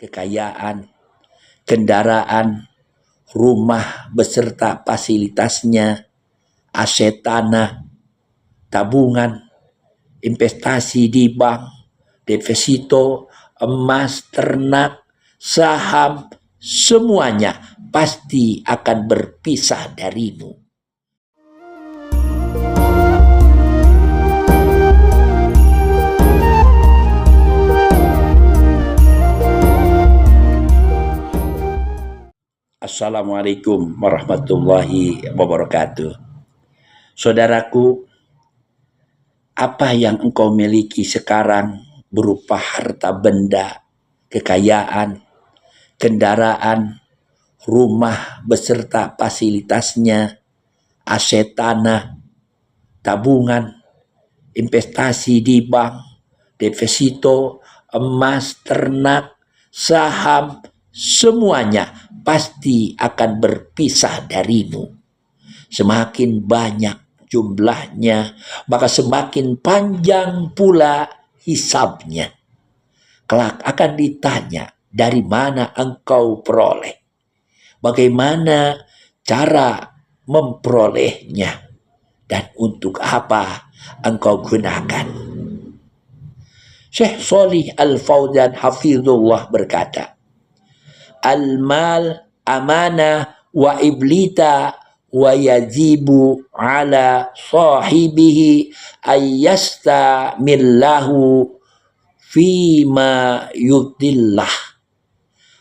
kekayaan, kendaraan, rumah beserta fasilitasnya, aset tanah, tabungan, investasi di bank, deposito, emas, ternak, saham, semuanya pasti akan berpisah darimu. Assalamualaikum warahmatullahi wabarakatuh. Saudaraku, apa yang engkau miliki sekarang berupa harta benda, kekayaan, kendaraan, rumah beserta fasilitasnya, aset tanah, tabungan, investasi di bank, deposito, emas, ternak, saham, semuanya pasti akan berpisah darimu. Semakin banyak jumlahnya, maka semakin panjang pula hisabnya. Kelak akan ditanya, dari mana engkau peroleh? Bagaimana cara memperolehnya? Dan untuk apa engkau gunakan? Syekh Shalih Al-Fauzan hafizullah berkata, al-mal amanah wa iblita wa yajibu ala sahibihi ayyastamillahu fima yudillah.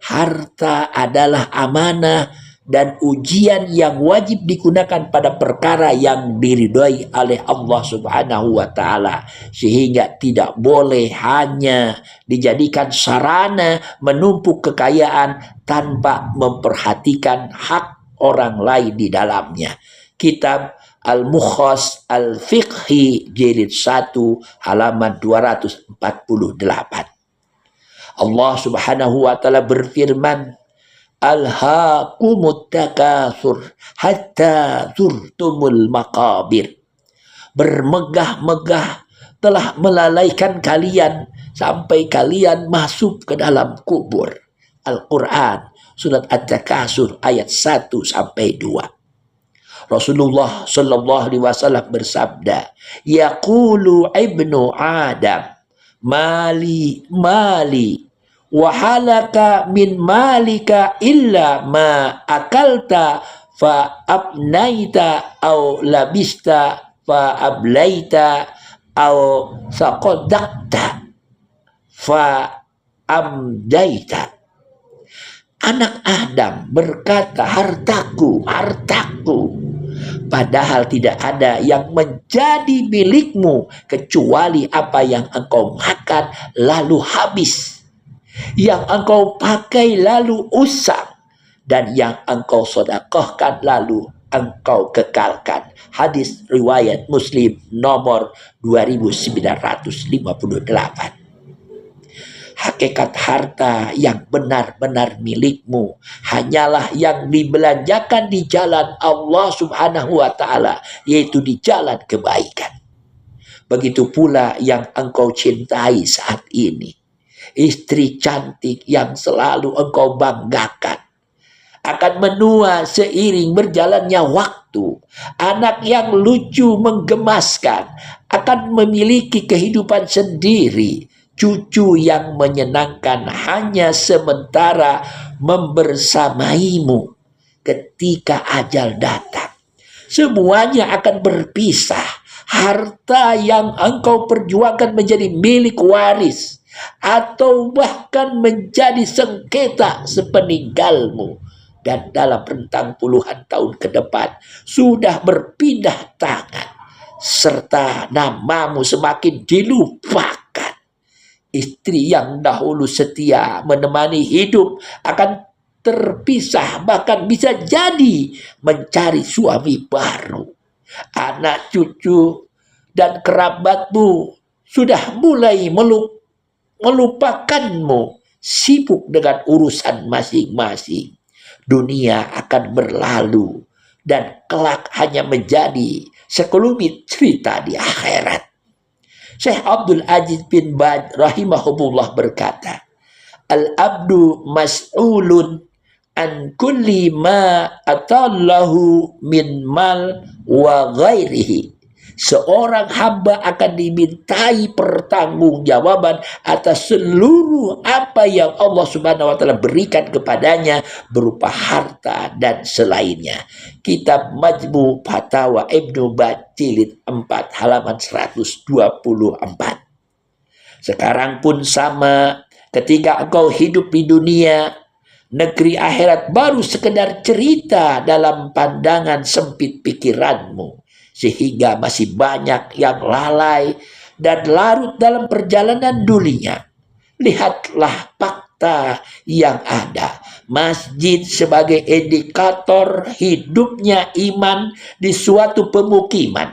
Harta adalah amanah dan ujian yang wajib digunakan pada perkara yang diridhoi oleh Allah Subhanahu wa Ta'ala, sehingga tidak boleh hanya dijadikan sarana menumpuk kekayaan tanpa memperhatikan hak orang lain di dalamnya. Kitab Al-Mukhas Al-Fiqhi jilid 1 halaman 248. Allah Subhanahu wa Ta'ala berfirman, Alhaakumut takatsur hatta zurtumul maqabir. Bermegah-megah telah melalaikan kalian sampai kalian masuk ke dalam kubur. Al-Quran surat At-Takasur ayat 1 sampai 2. Rasulullah sallallahu alaihi wasallam bersabda, yaqulu ibnu Adam, mali mali wa halaka min malika illa ma akalta fa abnaita au labista fa ablaita au saqadakta fa amdaita. Anak Adam berkata, hartaku, hartaku. Padahal tidak ada yang menjadi milikmu kecuali apa yang engkau makan lalu habis, yang engkau pakai lalu usang, dan yang engkau sedekahkan lalu engkau kekalkan. Hadis riwayat Muslim nomor 2958. Hakikat harta yang benar-benar milikmu hanyalah yang dibelanjakan di jalan Allah Subhanahu wa Ta'ala, yaitu di jalan kebaikan. Begitu pula yang engkau cintai saat ini, istri cantik yang selalu engkau banggakan, akan menua seiring berjalannya waktu. Anak yang lucu menggemaskan akan memiliki kehidupan sendiri. Cucu yang menyenangkan hanya sementara membersamaimu. Ketika ajal datang, semuanya akan berpisah. Harta yang engkau perjuangkan menjadi milik waris, atau bahkan menjadi sengketa sepeninggalmu, dan dalam rentang puluhan tahun ke depan sudah berpindah tangan, serta namamu semakin dilupakan. Istri yang dahulu setia menemani hidup akan terpisah, bahkan bisa jadi mencari suami baru. Anak cucu dan kerabatmu sudah mulai melupakanmu, sibuk dengan urusan masing-masing. Dunia akan berlalu dan kelak hanya menjadi sekelumit cerita di akhirat. Syekh Abdul Aziz bin Baz rahimahullah berkata, Al-abdu mas'ulun an kulli ma atallahu min mal wa ghairihi. Seorang hamba akan dimintai pertanggungjawaban atas seluruh apa yang Allah Subhanahu wa taala berikan kepadanya berupa harta dan selainnya. Kitab Majmu' Fatawa Ibnu Baz jilid 4 halaman 124. Sekarang pun sama, ketika engkau hidup di dunia, negeri akhirat baru sekedar cerita dalam pandangan sempit pikiranmu, sehingga masih banyak yang lalai dan larut dalam perjalanan dunia. Lihatlah fakta yang ada. Masjid sebagai indikator hidupnya iman di suatu pemukiman.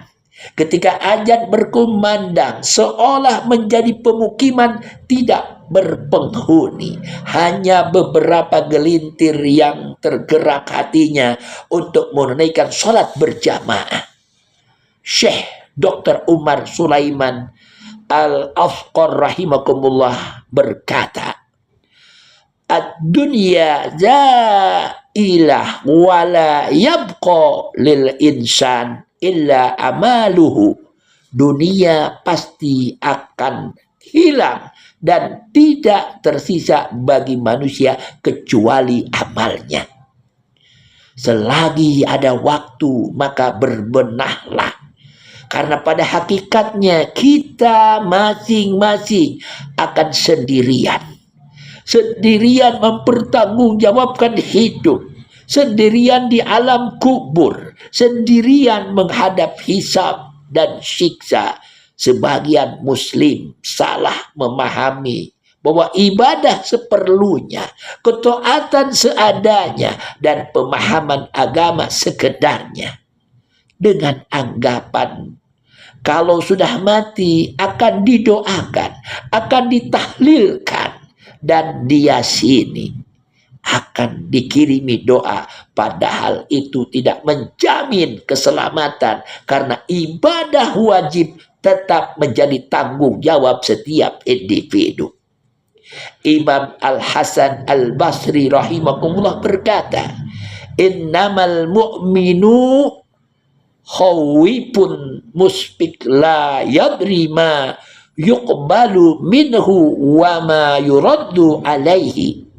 Ketika azan berkumandang, seolah menjadi pemukiman tidak berpenghuni, hanya beberapa gelintir yang tergerak hatinya untuk menunaikan sholat berjamaah. Syekh Dr. Umar Sulaiman Al-Afqar rahimakumullah berkata, "Ad-dunya zailah wala yabqa lil insan illa amaluhu." Dunia pasti akan hilang dan tidak tersisa bagi manusia kecuali amalnya. Selagi ada waktu maka berbenahlah, karena pada hakikatnya kita masing-masing akan sendirian mempertanggungjawabkan hidup, sendirian di alam kubur, sendirian menghadap hisab dan siksa. Sebagian muslim salah memahami bahwa ibadah seperlunya, ketaatan seadanya, dan pemahaman agama sekedarnya, dengan anggapan kalau sudah mati akan didoakan, akan ditahlilkan, dan diyasini akan dikirimi doa, padahal itu tidak menjamin keselamatan, karena ibadah wajib tetap menjadi tanggung jawab setiap individu. Imam Al-Hasan Al-Basri rahimahullah berkata, "Innamal mu'minu khawifun muspik la yadri ma yuqbalu minhu wa ma yuraddu alaihi."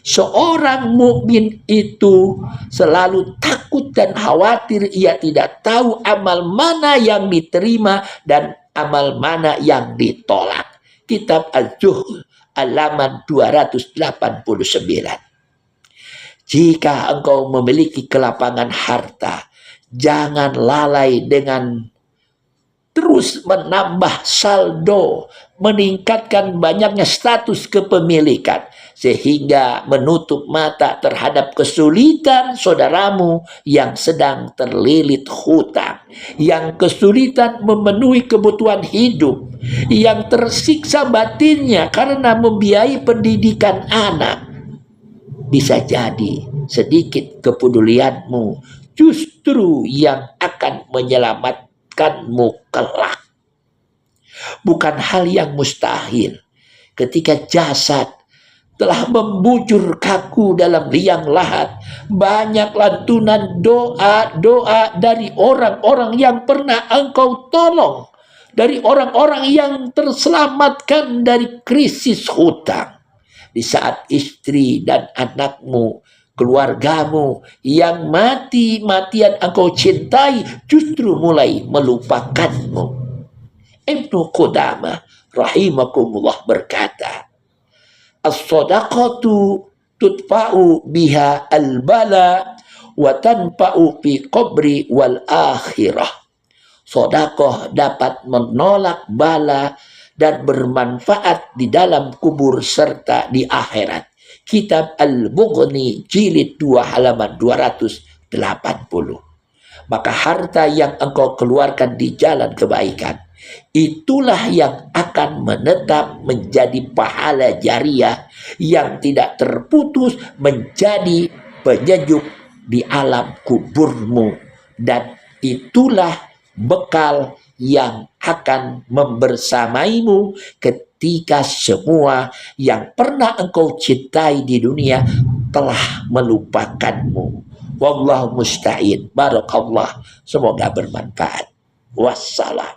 Seorang mukmin itu selalu takut dan khawatir, ia tidak tahu amal mana yang diterima dan amal mana yang ditolak. Kitab Az-Zuhd halaman 289. Jika engkau memiliki kelapangan harta, jangan lalai dengan terus menambah saldo, meningkatkan banyaknya status kepemilikan, sehingga menutup mata terhadap kesulitan saudaramu yang sedang terlilit hutang, yang kesulitan memenuhi kebutuhan hidup, yang tersiksa batinnya karena membiayai pendidikan anak. Bisa jadi sedikit kepedulianmu justru yang akan menyelamatkanmu kelak. Bukan hal yang mustahil ketika jasad telah membujur kaku dalam liang lahat, banyak lantunan doa-doa dari orang-orang yang pernah engkau tolong, dari orang-orang yang terselamatkan dari krisis hutang. Di saat istri dan anakmu, keluargamu yang mati-matian engkau cintai justru mulai melupakanmu. Ibnu Qudamah rahimakumullah berkata, "As-sadaqatu tudfa'u biha al-bala wa tanfa'u fi qabri wal akhirah." Sedekah dapat menolak bala dan bermanfaat di dalam kubur serta di akhirat. Kitab Al-Mughni jilid 2 halaman 280. Maka harta yang engkau keluarkan di jalan kebaikan, itulah yang akan menetap menjadi pahala jariah yang tidak terputus, menjadi penyejuk di alam kuburmu, dan itulah bekal yang akan membersamaimu ketika semua yang pernah engkau cintai di dunia telah melupakanmu. Wallahu musta'in. Barakallah. Semoga bermanfaat. Wassalam.